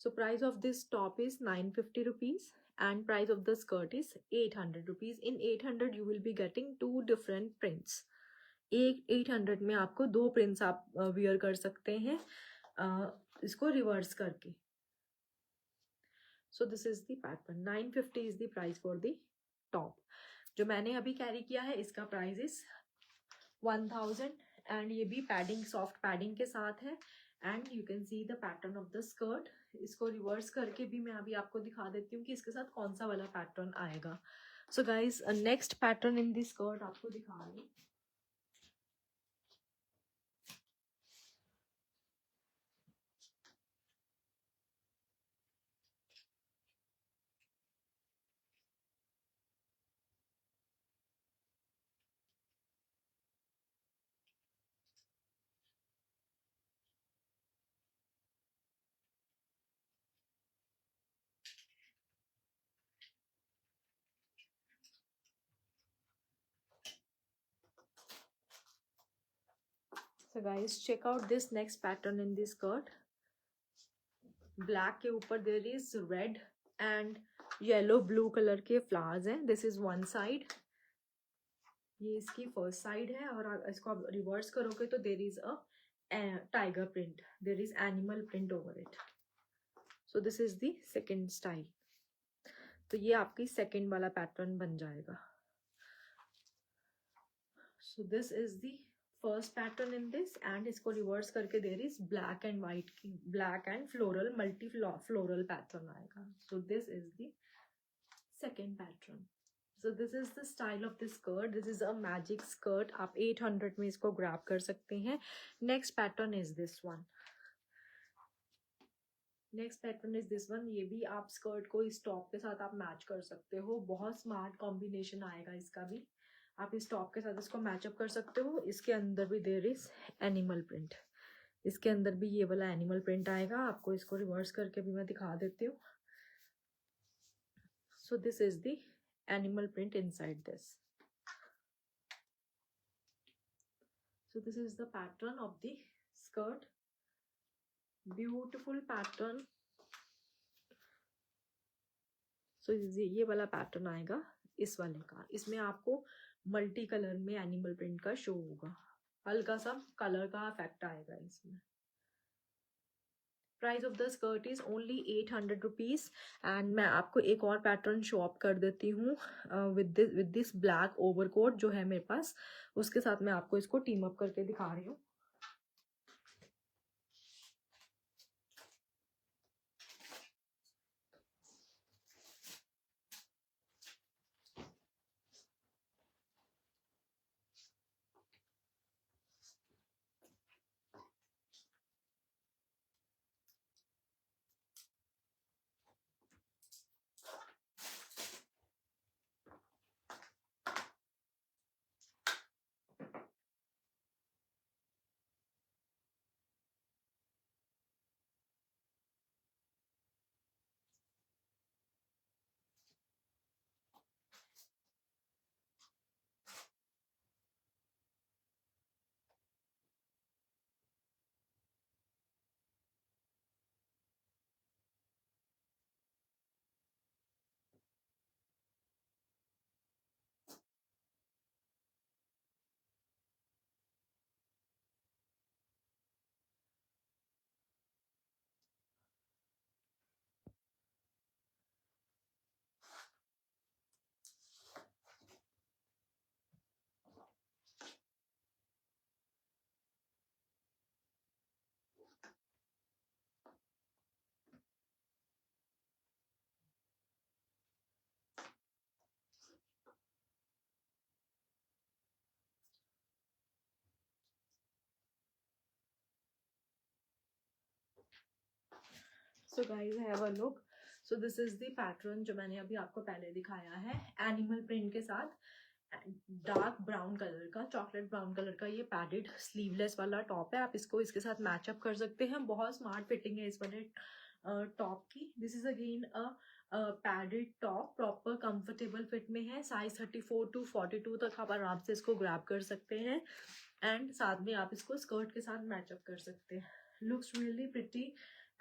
So price of this top is 950 rupees and price of the skirt is 800 rupees. In 800 you will be getting 2 different prints. एक 800 में आपको 2 prints आप wear कर सकते हैं इसको रिवर्स करके। So this is the pattern. 950 is the price for the top. जो मैंने अभी कैरी किया है इसका प्राइस इज 1000 एंड ये भी पैडिंग, सॉफ्ट पैडिंग के साथ है। And you can see the pattern of the skirt. इसको रिवर्स करके भी मैं अभी आपको दिखा देती हूँ कि इसके साथ कौन सा वाला पैटर्न आएगा। So guys next pattern in this skirt आपको दिखा रही हूँ। So guys check out this next pattern in this skirt. Black के ऊपर there is red and yellow blue colour के फ्लावर्स हैं। दिस इज वन साइड, ये इसकी फर्स्ट साइड है। और इसको आप रिवर्स करोगे तो there is a tiger print, there is animal print over it. So this is the second style. तो ये आपकी सेकेंड वाला पैटर्न बन जाएगा। So this is the first pattern in this and इसको रिवर्स करके there is black and white की, black and floral, multi floral pattern आएगा। So this is the second pattern. So this is the style of this skirt. This is a magic skirt. आप 800 में इसको grab कर सकते हैं। Next pattern is this one. Next pattern is this one. ये भी आप स्कर्ट को इस टॉप के साथ आप मैच कर सकते हो। बहुत स्मार्ट कॉम्बिनेशन आएगा इसका भी। आप इस टॉप के साथ इसको मैचअप कर सकते हो। इसके अंदर भी देयर इज एनिमल प्रिंट, इसके अंदर भी ये वाला एनिमल प्रिंट आएगा। आपको इसको रिवर्स करके भी मैं दिखा देती हूँ। So this is the animal print inside this. So this is the pattern of the skirt. Beautiful pattern. So ये वाला पैटर्न आएगा इस वाले का। इसमें आपको मल्टी कलर में एनिमल प्रिंट का शो होगा, हल्का सा कलर का इफेक्ट आएगा इसमें। Price of the skirt is only 800 rupees. And मैं आपको एक और पैटर्न शो अप कर देती हूँ विद दिस ब्लैक ओवरकोट जो है मेरे पास, उसके साथ मैं आपको इसको टीम अप करके दिखा रही हूँ। सो guys have a look. So this is the pattern जो मैंने अभी आपको पहले दिखाया है, एनिमल प्रिंट के साथ डार्क ब्राउन कलर का, चॉकलेट ब्राउन कलर का ये पैडेड स्लीवलेस वाला टॉप है. आप इसको इसके साथ मैचअप कर सकते हैं. बहुत स्मार्ट फिटिंग है इस वाले टॉप की. This is again a padded top, proper comfortable fit में है. साइज 34 to 42 तक आप आराम से इसको ग्रैब कर सकते हैं. एंड साथ में आप इसको स्कर्ट के साथ मैचअप कर सकते हैं. Looks really pretty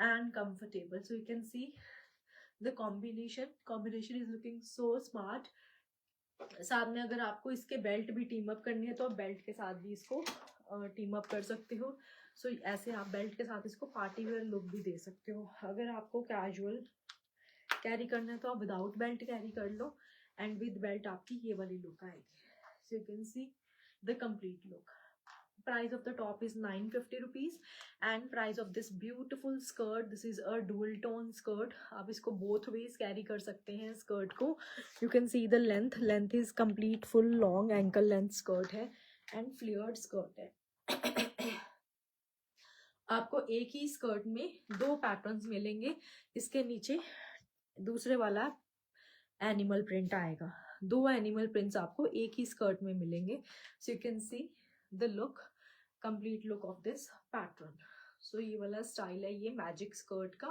and comfortable. So you can see the combination is looking so smart. साथ में अगर आपको इसके बेल्ट भी टीम अप करनी है तो आप बेल्ट के साथ भी इसको टीम अप कर सकते हो. सो ऐसे आप बेल्ट के साथ इसको पार्टी वेयर लुक भी दे सकते हो. अगर आपको कैजुअल कैरी करना है तो आप विदाउट बेल्ट कैरी कर लो, एंड विद बेल्ट आपकी ये वाली लुक आएगी. सो you can see the complete look. Price of the top is 950 rupees and price of this beautiful skirt, this is a dual tone skirt. आप इसको both ways carry कर सकते हैं skirt को. You can see the length is complete full long ankle length skirt है and flared skirt है. आपको एक ही स्कर्ट में दो पैटर्न्स मिलेंगे. इसके नीचे दूसरे वाला एनिमल प्रिंट आएगा. दो एनिमल प्रिंट्स आपको एक ही स्कर्ट में मिलेंगे. So you can see the look, complete look of this pattern. So ये वाला स्टाइल है ये मैजिक स्कर्ट का.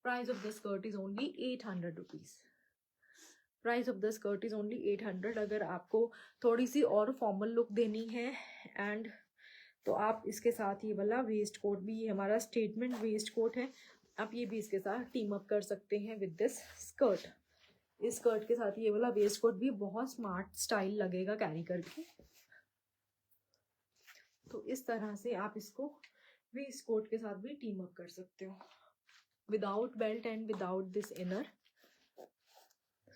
Price of the skirt is only 800 rupees. Price of the skirt is only 800. अगर आपको थोड़ी सी और फॉर्मल लुक देनी है एंड तो आप इसके साथ ये वाला वेस्ट कोट भी, ये हमारा स्टेटमेंट वेस्ट कोट है, आप ये भी इसके साथ टीम अप कर सकते हैं विद दिस स्कर्ट. इस स्कर्ट के साथ ये वाला वेस्ट कोट भी बहुत स्मार्ट स्टाइल लगेगा कैरी करके. तो इस तरह से आप इसको वेस्ट कोट के साथ भी टीम अप कर सकते हो without belt and without this inner.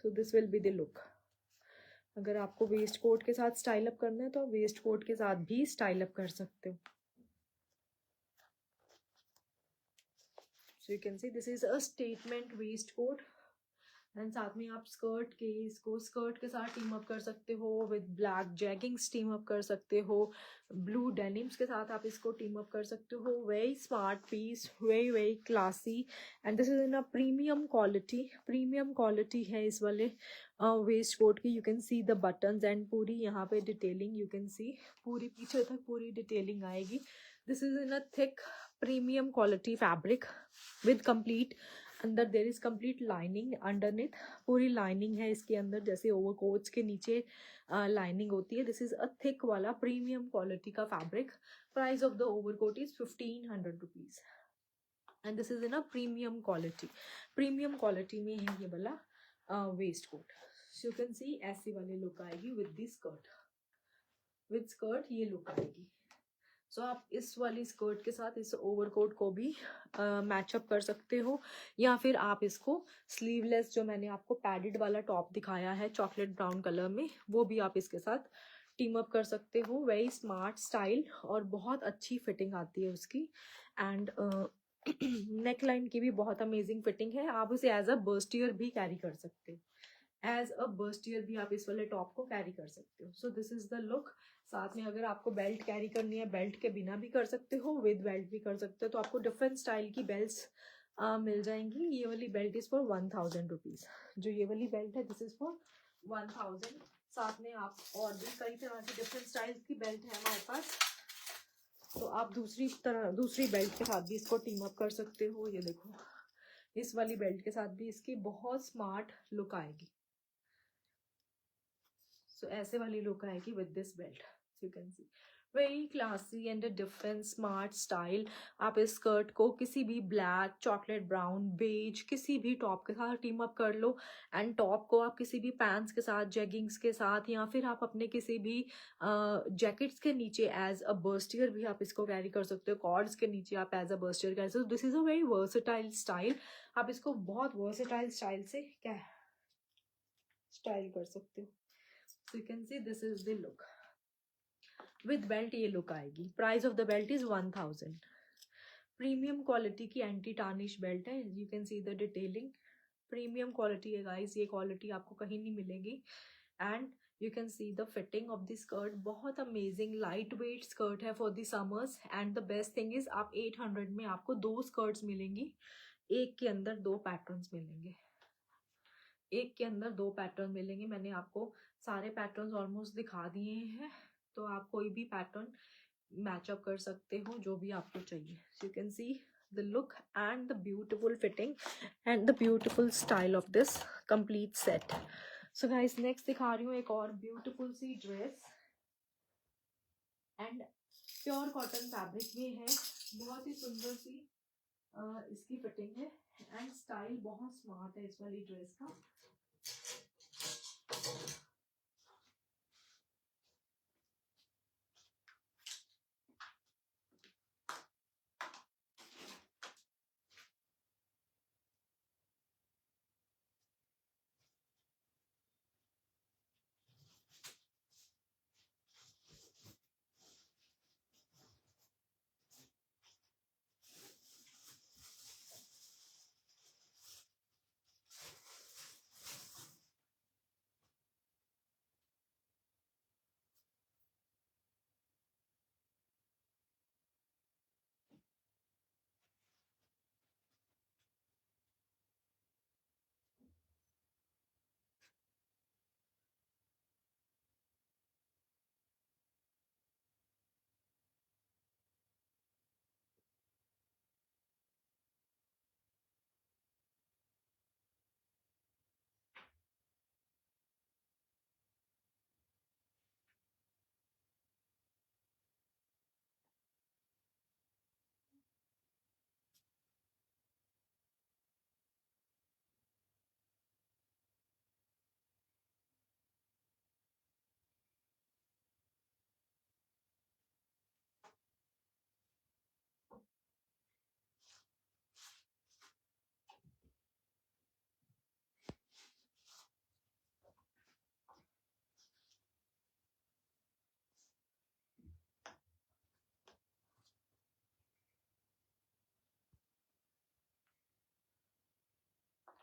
So this will be the look. अगर आपको वेस्ट कोट के साथ स्टाइल अप करना है तो आप वेस्ट कोट के साथ भी स्टाइल अप कर सकते हो. So you can see this is a statement waistcoat and साथ में आप इसको स्कर्ट के साथ टीम अप कर सकते हो. With black jeggings team up कर सकते हो. ब्लू डेनिम्स के साथ आप इसको टीम अप कर सकते हो. Very smart piece, very classy, and this is in a premium quality है इस वाले वेस्ट कोट की. You can see the buttons and पूरी यहाँ पे डिटेलिंग, यू कैन सी पूरी पीछे तक पूरी डिटेलिंग आएगी. This is in a thick premium quality fabric with complete, अंदर there is complete lining underneath. पूरी लाइनिंग है इसके अंदर, जैसे ओवरकोट्स के नीचे लाइनिंग होती है. दिस इज अ थिक वाला प्रीमियम क्वालिटी का fabric. Price of the overcoat is 1500 rupees and this is in a premium quality में है ये वाला waistcoat. So you can see ऐसी वाली लुक आएगी with this skirt. With skirt ये लुक आएगी. सो आप इस वाली स्कर्ट के साथ इस ओवरकोट को भी मैचअप कर सकते हो, या फिर आप इसको स्लीवलेस जो मैंने आपको पैडेड वाला टॉप दिखाया है चॉकलेट ब्राउन कलर में, वो भी आप इसके साथ टीम अप कर सकते हो. वेरी स्मार्ट स्टाइल और बहुत अच्छी फिटिंग आती है उसकी. एंड नेक लाइन की भी बहुत अमेजिंग फिटिंग है. आप उसे एज अ बर्स्टियर भी कैरी कर सकते हो. एज अ बर्स्टियर भी आप इस वाले टॉप को कैरी कर सकते हो. So this is the look. साथ में अगर आपको बेल्ट कैरी करनी है, बेल्ट के बिना भी कर सकते हो, विद बेल्ट भी कर सकते हो. तो आपको डिफरेंट स्टाइल की बेल्ट्स मिल जाएंगी. ये वाली बेल्ट इज फॉर 1000 रुपीज. जो ये वाली बेल्ट है दिस इज फॉर 1000. साथ में आप और भी कई तरह की डिफरेंट स्टाइल्स की बेल्ट है हमारे पास, तो आप दूसरी बेल्ट के साथ भी इसको टीम अप कर सकते हो. ये देखो इस वाली बेल्ट के साथ भी इसकी बहुत स्मार्ट लुक आएगी. सो ऐसे वाली लुक आएगी with this belt. You can see very classy and a different smart style. आप इस स्कर्ट को किसी भी ब्लैक, चॉकलेट ब्राउन, बेज किसी भी टॉप के साथ टीम अप कर लो. एंड टॉप को आप किसी भी पैंट्स के साथ, जेगिंग्स के साथ, या फिर आप अपने किसी भी जैकेट्स के नीचे एज अ बर्स्टियर भी आप इसको कैरी कर सकते हो. कॉर्ड्स के नीचे आप एज अ बर्स्टियर कैरी सकते हो. This is a very versatile style. आप इसको बहुत वर्सेटाइल स्टाइल से क्या स्टाइल कर सकते हो. So you can see this is the look. With belt ये look आएगी. Price of the belt is 1000. Premium quality की एंटी टार्निश बेल्ट है. You can see the detailing. Premium quality है गाइस, ये क्वालिटी आपको कहीं नहीं मिलेगी. And you can see the fitting of the skirt. बहुत अमेजिंग लाइट वेट स्कर्ट है for the summers. And the best thing is आप 800 में आपको दो स्कर्ट्स मिलेंगी. एक के अंदर दो पैटर्न्स मिलेंगे, एक के अंदर दो पैटर्न मिलेंगे। मैंने आपको सारे पैटर्न्स ऑलमोस्ट दिखा दिए हैं, तो आप कोई भी पैटर्न मैचअप कर सकते हो जो भी आपको चाहिए। सो you can C the look and the beautiful fitting and the beautiful style of this complete set. So guys, next दिखा रही हूँ एक और beautiful सी ड्रेस, एंड प्योर कॉटन फैब्रिक में है। बहुत ही सुंदर सी इसकी फिटिंग है, एंड स्टाइल बहुत स्मार्ट है इस वाली ड्रेस का।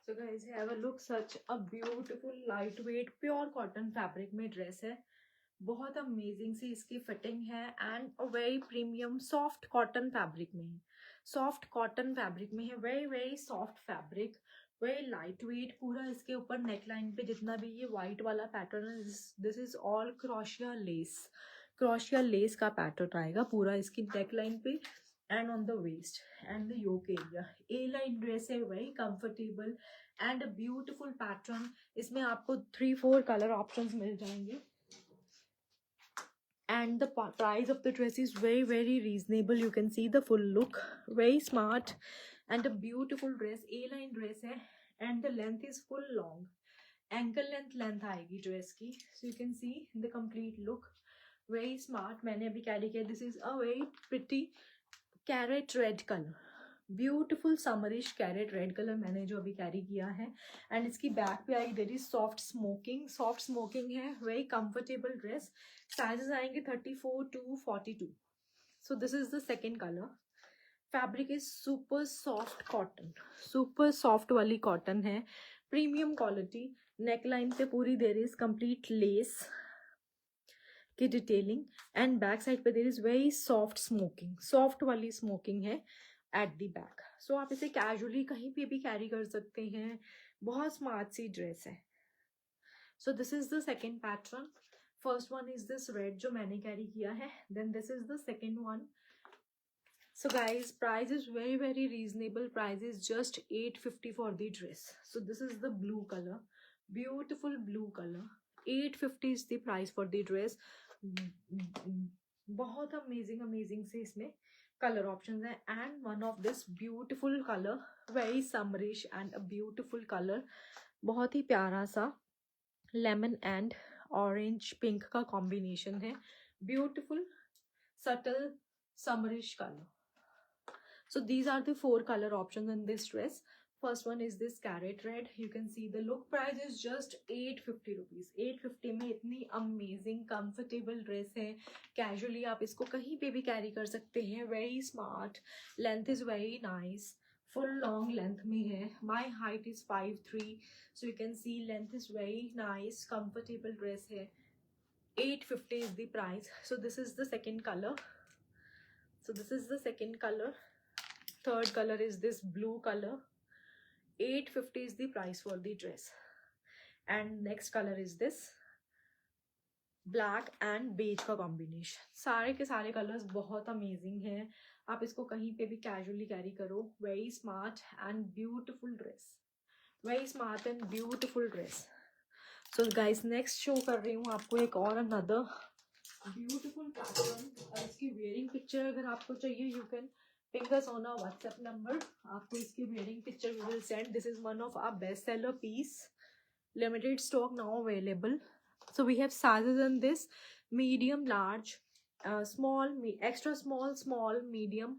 So guys, have a look, such a beautiful lightweight pure cotton fabric में ड्रेस है। बहुत अमेजिंग सी इसकी फिटिंग है, and a very premium soft cotton fabric में है। सॉफ्ट कॉटन फैब्रिक में है, very very soft fabric, very light wait. पूरा इसके ऊपर नेक लाइन पे जितना भी ये वाइट वाला पैटर्न है, this is all crochet lace. Crochet lace का पैटर्न आएगा पूरा इसकी नेक लाइन पे, and on the waist and the yoke area. A line dress है, very comfortable and a beautiful pattern. इसमें आपको 3-4 कलर ऑप्शंस मिल जाएंगे, and the price of the dress is very very reasonable. You can see the full look, very smart and a beautiful dress, a line dress hai, and the length is full long, ankle length आएगी dress की। So you can see the complete look, very smart। मैंने अभी carry किया, this is a very pretty carrot red color, beautiful summerish carrot red colour मैंने जो अभी carry किया है। एंड इसकी बैक पे आई देर इज सॉफ्ट स्मोकिंग है, वेरी कंफर्टेबल ड्रेस। साइजेस आएंगे 34 to 42। So this is the second colour. Fabric is super soft cotton, super soft वाली कॉटन है, प्रीमियम क्वालिटी। नेक लाइन पे पूरी देर इज कंप्लीट लेस की detailing, and back side पे there is very soft smoking, soft वाली smocking है at the back. सो आप इसे कैजुअली कहीं पे भी कैरी कर सकते हैं, बहुत स्मार्ट सी ड्रेस है। So this is the second pattern. First one is this red जो मैंने कैरी किया है, then this is the second one. So guys, price is very very reasonable. Price is just 850 for the dress. So this is the blue color, beautiful blue color. 850 is the price for the dress. बहुत amazing से इसमें colour options हैं, and one of this beautiful colour, very summerish and a beautiful colour. बहुत ही प्यारा सा lemon and orange pink का combination है, beautiful subtle summerish colour. So these are the 4 color options in this dress. First one is this carrot red. You can see the look price is just 850 rupees. 850 में इतनी amazing comfortable dress है, casually आप इसको कहीं पे भी carry कर सकते हैं, very smart, length is very nice, full long length में है। My height is 5'3", so you can see length is very nice, comfortable dress है। 850 is the price. So this is the second color. So this is the second color. Third color is this blue color. 850 is the price for the dress. And next color is this black and beige का combination. सारे के सारे colours बहुत amazing हैं. आप इसको कहीं पे भी कैजुअली कैरी करो. Very smart and beautiful dress. Very smart and beautiful dress. So guys next show कर रही हूँ आपको एक और अनदर ब्यूटिफुल पैटर्न. इसकी वेयरिंग पिक्चर अगर आपको चाहिए you can ping us on our WhatsApp number. आपको इसकी wearing picture we will send. This is one of our best seller piece. Limited stock now available. So we have sizes in this: medium, large, small, extra small, small, medium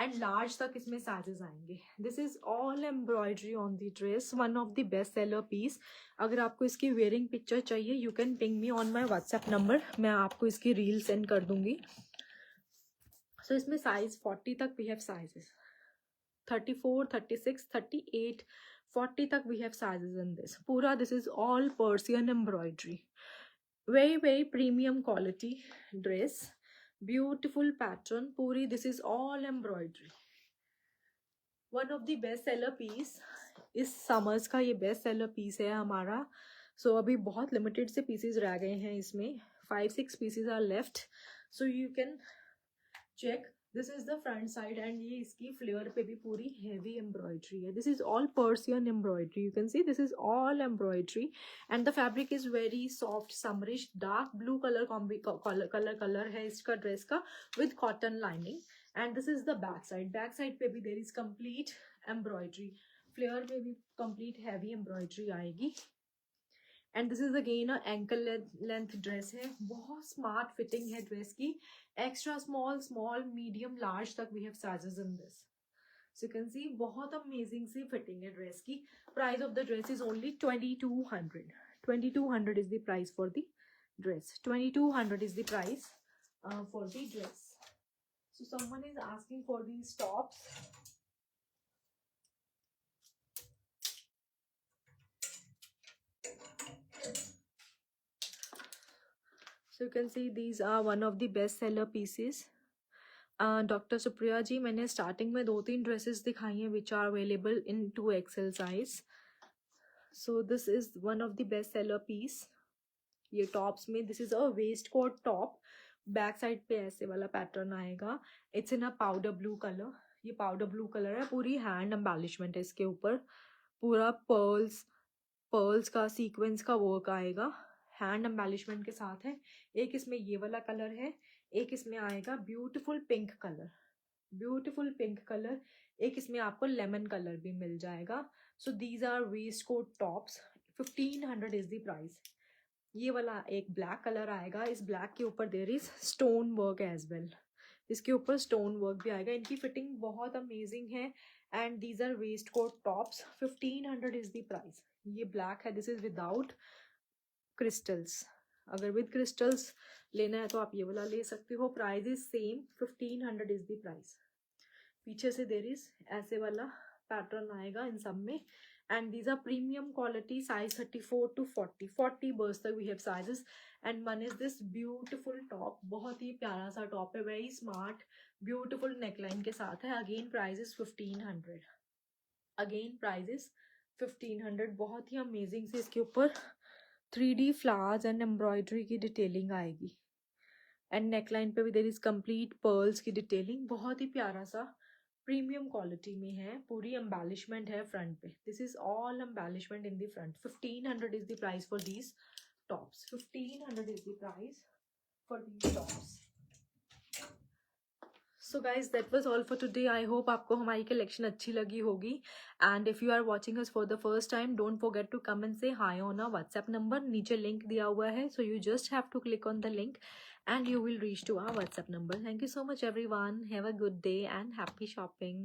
and large तक इसमें sizes आएंगे. This is all embroidery on the dress. One of the best seller piece. अगर आपको इसकी wearing picture चाहिए you can ping me on my WhatsApp number. मैं आपको इसकी reel send कर दूंगी. So इसमें size 40 तक we have sizes. 34, 36, 38, 40 तक we have sizes in this. पूरा this is all Persian embroidery. Very very premium quality dress. Beautiful pattern. पूरी this is all embroidery. One of the best seller piece. इस summers का ये best seller piece है हमारा. So अभी बहुत limited से pieces रह गए हैं इसमें. 5-6 pieces are left. So you can check. This is the front side and ये इसकी flare पे भी पूरी heavy embroidery है. This is all Persian embroidery. You can see this is all embroidery and the fabric is very soft, summerish, dark blue color color है इसका dress का with cotton lining. And this is the back side. Back side पे भी there is complete embroidery. Flare पे भी complete heavy embroidery आएगी. And this is again a ankle length dress है. बहुत smart fitting है dress की. Extra small, small, medium, large तक we have sizes in this. So you can see बहुत amazing सी fitting है dress की. Price of the dress is only 2200. 2200 is the price for the dress. 2200 is the price for the dress. So someone is asking for these tops. So you can see these are one of the best seller pieces. Doctor Supriya ji मैंने starting में 2-3 dresses दिखाई हैं which are available in 2XL size. So this is one of the best seller piece. ये tops में this is a waistcoat top. Back side पे ऐसे वाला pattern आएगा. It's in a powder blue colour. ये powder blue colour है. पूरी hand embellishment है इसके ऊपर. पूरा पर्ल्स का सीक्वेंस का वर्क आएगा. हैंड एम्बेलिशमेंट के साथ है. एक इसमें ये वाला कलर है. एक इसमें आएगा beautiful pink colour. Beautiful pink colour. एक इसमें आपको लेमन कलर भी मिल जाएगा. So these are waistcoat tops. 1500 is the price. ये वाला एक ब्लैक कलर आएगा. इस ब्लैक के ऊपर there is stone work as well. इसके ऊपर स्टोन वर्क भी आएगा. इनकी फिटिंग बहुत अमेजिंग है. And these are waistcoat tops. 1500 is the price. ये ब्लैक है. This is without crystals. अगर विद क्रिस्टल्स लेना है तो आप ये वाला ले सकते हो. Price is same. 1500 is the price. पीछे से देर इज ऐसे वाला पैटर्न आएगा इन सब में. And these are premium quality. Size 34 to 40 बर्स तक we have sizes. And one is this beautiful top. बहुत ही प्यारा सा टॉप है. वेरी स्मार्ट ब्यूटिफुल नेकलाइन के साथ है. Again price is 1500. Again price is 1500. बहुत ही अमेजिंग से इसके ऊपर 3D फ्लावर्स एंड एम्ब्रॉयडरी की डिटेलिंग आएगी. एंड नेकलाइन पे भी देयर इज कंप्लीट पर्ल्स की डिटेलिंग. बहुत ही प्यारा सा प्रीमियम क्वालिटी में है. पूरी एम्बेलिशमेंट है फ्रंट पे. This is all embellishment in the front. 1500 is the price for these tops. 1500 is the price for these tops. So guys that was all for today. I hope आपको हमारी collection अच्छी लगी होगी. And if you are watching us for the first time don't forget to come and say hi on our WhatsApp number. नीचे link दिया हुआ है. So you just have to click on the link and you will reach to our WhatsApp number. Thank you so much everyone. Have a good day and happy shopping.